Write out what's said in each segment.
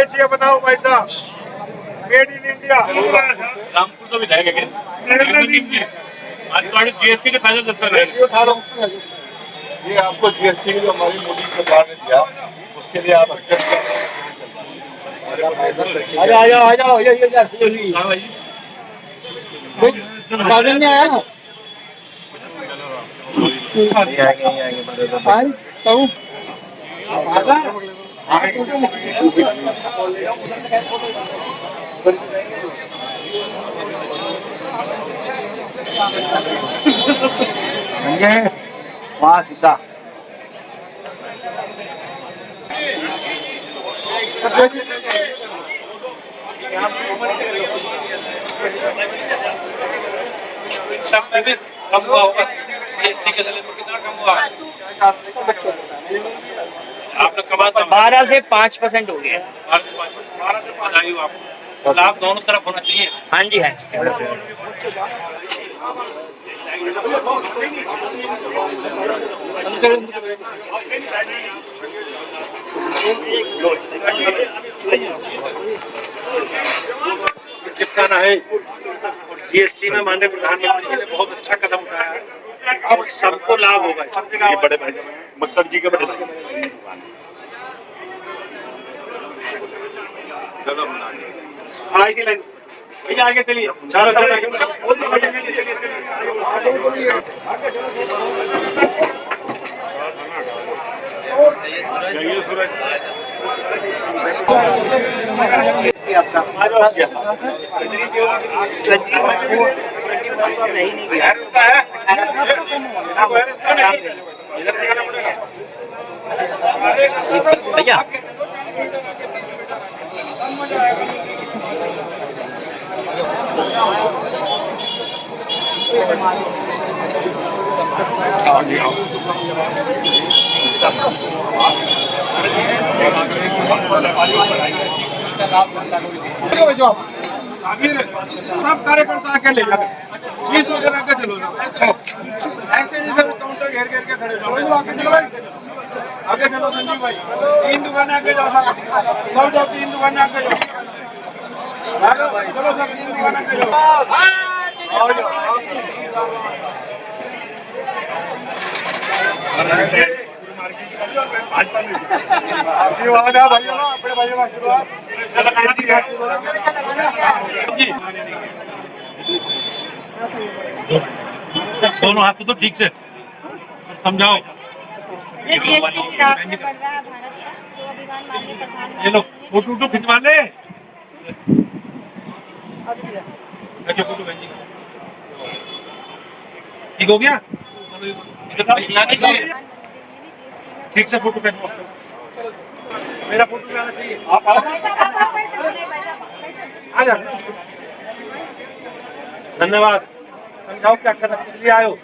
स्वदेशी बनाओ भाई साहब, मेड इन इंडिया। रामपुर तो विधायक है आज जीएसटी के फायदे दस रहे। ये आपको जीएसटी जो हमारी मोदी सरकार ने दिया उसके लिए आप आ जाओ ये साधन नहीं आया वहाँ सीधा सब में भी कम हुआ होगा जीएसटी के सिलेंडर कितना कम हुआ है? आपने कमा 12 से 5% हो गया। 12 से 5 आई हो आपको, लाभ दोनों तरफ होना चाहिए। हाँ जी हाँ जी। चिपकाना है और जीएसटी में माननीय प्रधानमंत्री जी ने बहुत अच्छा कदम उठाया है, अब सबको लाभ होगा। ये बड़े भाई मक्कड़ जी के बड़े भाई आगे चलिए सूरज भैया सब कार्यकर्ता आके ले जाते, प्लीज मुझे आके चलो ना, ऐसे नहीं सब काउंटर घेर घेर के खड़े हो, आगे चलो भाई, आगे चलो संजीव भाई, 3 दुकानें आगे जाओ, सब जाओ 3 दुकानें आगे जाओ, चलो सब 3 दुकानें आगे जाओ, आओ जाओ। आशीर्वाद है भाइयों, अपने भाइयों का आशीर्वाद। दोनों हाथ तो ठीक से समझाओ। ये लोग फोटो खिंचवा ले, फोटो ठीक हो गया, ठीक से फोटो खिंचवा, मेरा फोटो भी आना चाहिए। आ जाओ, धन्यवाद। समझाओ क्या करना, किस लिए आयो?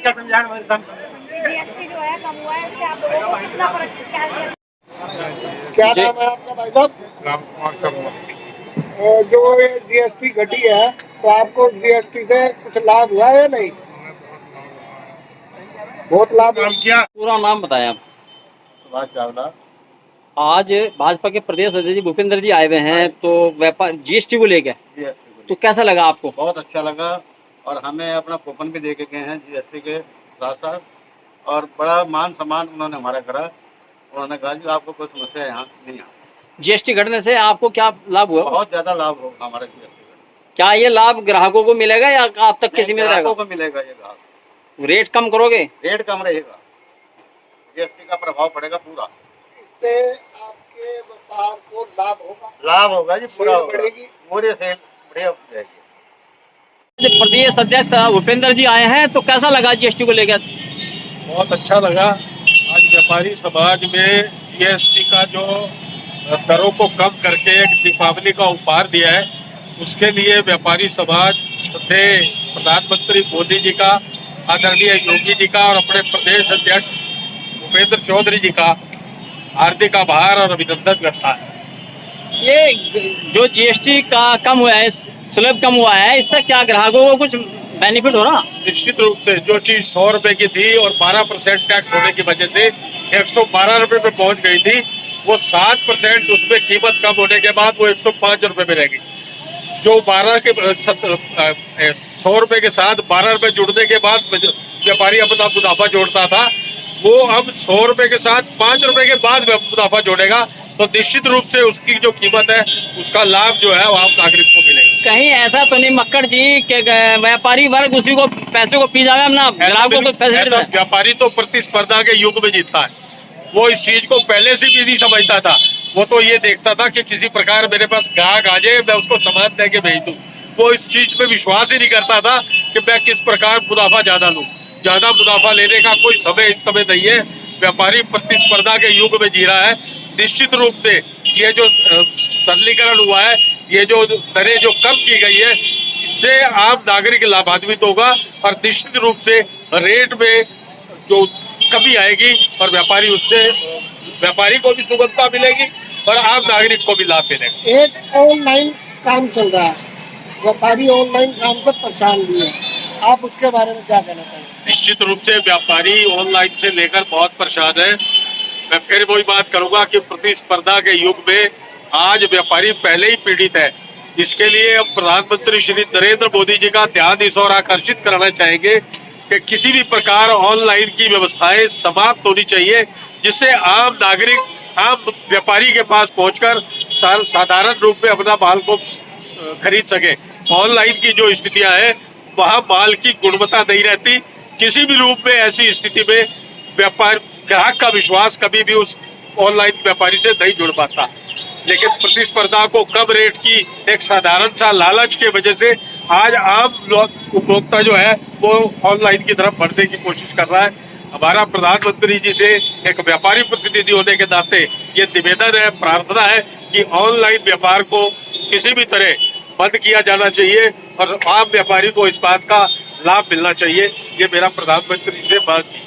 क्या समझा मेरे सामने? जीएसटी जो है कम हुआ है, उससे आप लोगों को कितना फर्क क्या नाम है आपका भाई साहब? जो ये जीएसटी घटी है तो आपको जीएसटी से कुछ लाभ हुआ है या नहीं? बहुत लाभ किया। पूरा नाम बताएं आप। सुभाष चावला। आज भाजपा के प्रदेश अध्यक्ष भूपेंद्र जी आए हुए हैं, तो व्यापार जीएसटी को लेकर तो कैसा लगा आपको? बहुत अच्छा लगा और हमें अपना कूपन भी दे के गए हैं जीएसटी के साथ साथ, और बड़ा मान सम्मान उन्होंने हमारा करा। उन्होंने कहा जी आपको कोई समस्या यहाँ नहीं आ। जीएसटी घटने से आपको क्या लाभ हुआ? बहुत ज्यादा लाभ होगा हमारे जीएसटी। क्या ये लाभ ग्राहकों को मिलेगा या आप तक किसी में रहेगा? ग्राहकों को मिलेगा ये लाभ। रेट कम करोगे? रेट कम रहेगा, जीएसटी का प्रभाव पड़ेगा पूरा। इससे आपके व्यापार को लाभ होगा? लाभ होगा जी, पूरा बढ़ेगी, पूरे सेल बढ़िया हो जाएगी। प्रदेश अध्यक्ष भूपेंद्र जी आए हैं, तो कैसा लगा जीएसटी को लेकर? बहुत अच्छा लगा। आज व्यापारी समाज में जीएसटी का जो दरों को कम करके एक दीपावली का उपहार दिया है, उसके लिए व्यापारी समाज श्रद्धेय प्रधानमंत्री मोदी जी का, आदरणीय योगी जी का और अपने प्रदेश अध्यक्ष भूपेंद्र चौधरी जी का हार्दिक आभार और अभिनंदन करता है। ये जो जीएसटी का कम हुआ है, सुलभ कम हुआ है, इससे क्या ग्राहकों को कुछ बेनिफिट हो रहा? निश्चित रूप से जो चीज 100 रुपए की थी और 12% टैक्स होने की वजह से 112 रुपए पे पहुंच गई थी, वो 7% उसमें कीमत कम होने के बाद वो 105 रुपए में रहेगी। जो 100 रुपए के साथ 12 रुपए जुड़ने के बाद व्यापारी अपना मुनाफा जोड़ता था, वो अब 100 रुपए के साथ 5 रुपए के बाद मुनाफा जोड़ेगा। तो निश्चित रूप से उसकी जो कीमत है उसका लाभ जो है वो आम नागरिक को मिलेगा। कहीं ऐसा तो नहीं मक्कड़ जी कि व्यापारी वर्ग उसी को पैसे को पी जावे, अपना ग्राहकों को ऐसा व्यापारी तो प्रतिस्पर्धा के युग में जीतता है। वो इस चीज को पहले से भी नहीं समझता था। वो तो ये देखता था कि किसी प्रकार मेरे पास ग्राहक आ जाए, मैं उसको सामान दे के भेज दूं। वो इस चीज पे विश्वास ही नहीं करता था कि मैं किस प्रकार मुनाफा ज्यादा लूं। ज्यादा मुनाफा लेने का कोई समय इस समय नहीं है। व्यापारी प्रतिस्पर्धा के युग में जी रहा है। निश्चित रूप से ये जो सरलीकरण हुआ है, ये जो दरें जो कम की गई है, इससे आम नागरिक लाभान्वित होगा और निश्चित रूप से रेट में जो कमी आएगी और व्यापारी को भी सुगमता मिलेगी और आम नागरिक को भी लाभ मिलेगा। एक ऑनलाइन काम चल रहा है, व्यापारी ऑनलाइन काम से परेशान भी है, आप उसके बारे में क्या कहना चाहेंगे? निश्चित रूप से व्यापारी ऑनलाइन से लेकर बहुत परेशान है। मैं फिर वही बात करूंगा कि प्रतिस्पर्धा के युग में आज व्यापारी पहले ही पीड़ित है। इसके लिए अब प्रधानमंत्री श्री नरेंद्र मोदी जी का ध्यान इस ओर आकर्षित करना चाहेंगे कि किसी भी प्रकार ऑनलाइन की व्यवस्थाएं समाप्त होनी चाहिए, जिससे आम नागरिक, आम व्यापारी के पास पहुंचकर साधारण रूप में अपना माल को खरीद सके। ऑनलाइन की जो स्थितियां हैं वहां माल की गुणवत्ता नहीं रहती। किसी भी रूप में ऐसी स्थिति में व्यापार ग्राहक का विश्वास कभी भी उस ऑनलाइन व्यापारी से नहीं जुड़ पाता। लेकिन प्रतिस्पर्धा को कम रेट की एक साधारण सा लालच के वजह से आज आम उपभोक्ता जो है वो ऑनलाइन की तरफ बढ़ने की कोशिश कर रहा है। हमारा प्रधानमंत्री जी से एक व्यापारी प्रतिनिधि होने के नाते ये निवेदन है, प्रार्थना है कि ऑनलाइन व्यापार को किसी भी तरह बंद किया जाना चाहिए और आम व्यापारी को इस बात का लाभ मिलना चाहिए। ये मेरा प्रधानमंत्री से बात की।